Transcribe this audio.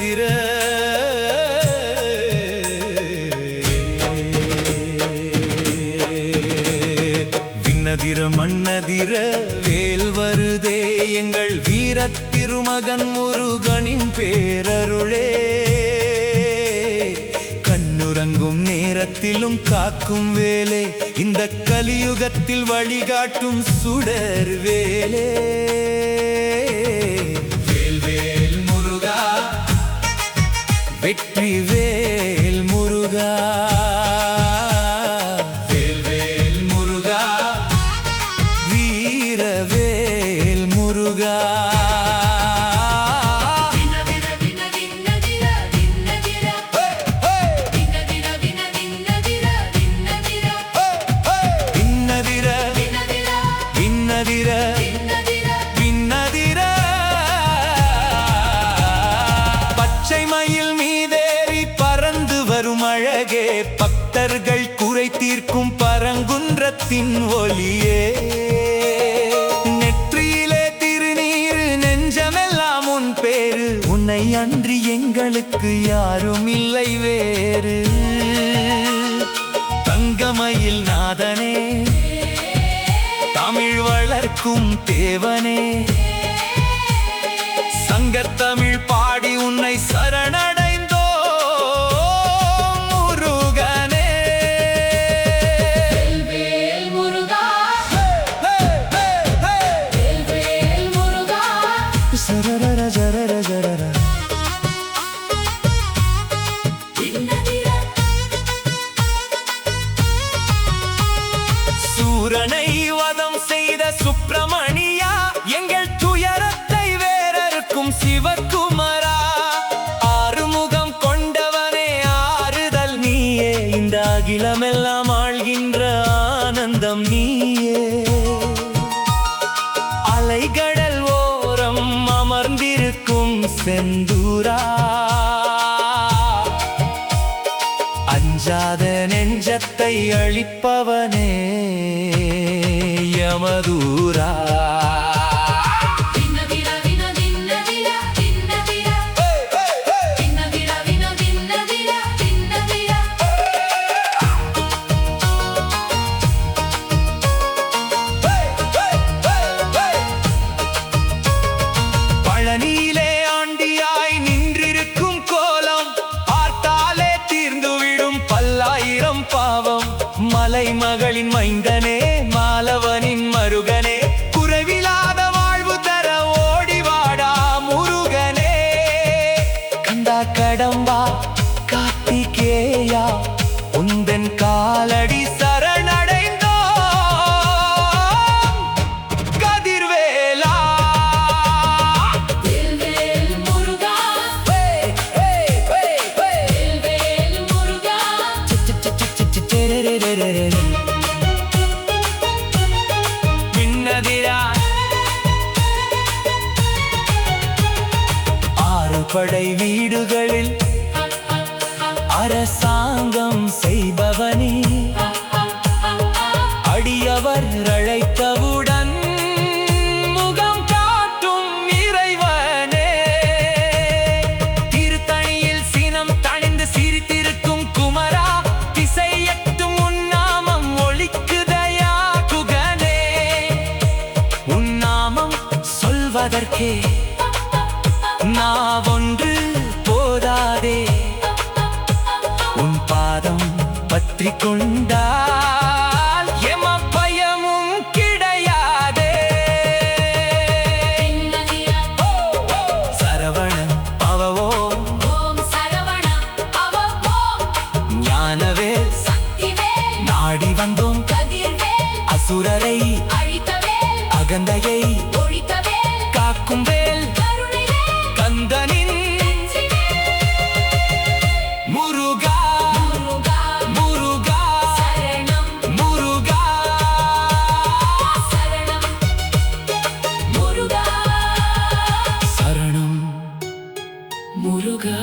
விண்ணதிர விண்ணதிர மண்ணதிர வேல் வருதே எங்கள் வீரத் திருமகன் முருகனின் பேரருளே. கண்ணுறங்கும் நேரத்திலும் காக்கும் வேலே இந்த கலியுகத்தில் வழிகாட்டும் சுடர் வேலே. வேல் முருகா வெற்றி வேல் முருகா வேல் முருகா வீர வேல் முருகா. பச்சை மயில் மீதேறி பறந்து வரும் அழகே பக்தர்கள் குறை தீர்க்கும் பரங்குன்றத்தின் ஒளியே. நெற்றியிலே திருநீரு நெஞ்சமெல்லாம் உன் பேரு உன்னை அன்றி எங்களுக்கு யாரும் இல்லை வேறு. தங்கமயில் நாதனே தமிழ் வளர்க்கும் தேவனே சங்கத்தமிழ் பாடி உன்னை சரணடைந்தோ முருகனே. வேல் முருகா வேல் முருகா சரரர ஜரர ஜரர சூரனை வதம் செய்த சுப்பிரமணியா எங்கள் துயரத்தை வேறறுக்கும் சிவகுமரா. ஆறுமுகம் கொண்டவனே ஆறுதல் நீயே இந்த அகிலமெல்லாம் ஆள்கின்ற ஆனந்தம் நீயே. அலைகடல் ஓரம் அமர்ந்திருக்கும் செந்தூரா அஞ்சாத நெஞ்சத்தை அழிப்பவனே யமதூரா. பழனியிலே ஆண்டியாய் நின்றிருக்கும் கோலம் பார்த்தாலே தீர்ந்துவிடும் பல்லாயிரம் பாவம். மலைமகளின் மைந்தனே மாலவனின் மருகனே குறைவில்லாத வாழ்வு தர ஓடிவாடா முருகனே. கந்தா கடம்பா கார்த்திகேயா உந்தன் காலடி சரணடைந்தோ கதிர்வேலா. வேல் முருகா வேல் முருகா விண்ணதிரா ஆறு படை வீடுகளில் அரசாங்கம் செய்பவனே அடியவர் அழைத்தவுடன் முகம் காட்டும் இறைவனே. திருத்தணியில் சினம் தணிந்து சிரித்திருக்கும் குமரா திசையட்டும் உன்னாமம் ஒலிக்குதையா குகனே. உன்னாமம் சொல்வதற்கே நாவொன்று போதாதே உன் பாதம் பற்றி கொண்டால் எம பயமும் கிடையாதே. சரவண பவவோ ஓம் சரவண பவ ஓம் ஞானவே சக்திவேல் நாடி வந்தோம் கதிர்வேல் அசுரரை அழித்தவேல் அகந்தையை ஒழித்தவேல் காக்கும் வேல் கருணைவேல் கந்தனின் முருகா முருகா முருகா சரணம் முருகா சரணம் முருகா சரணம் முருகா.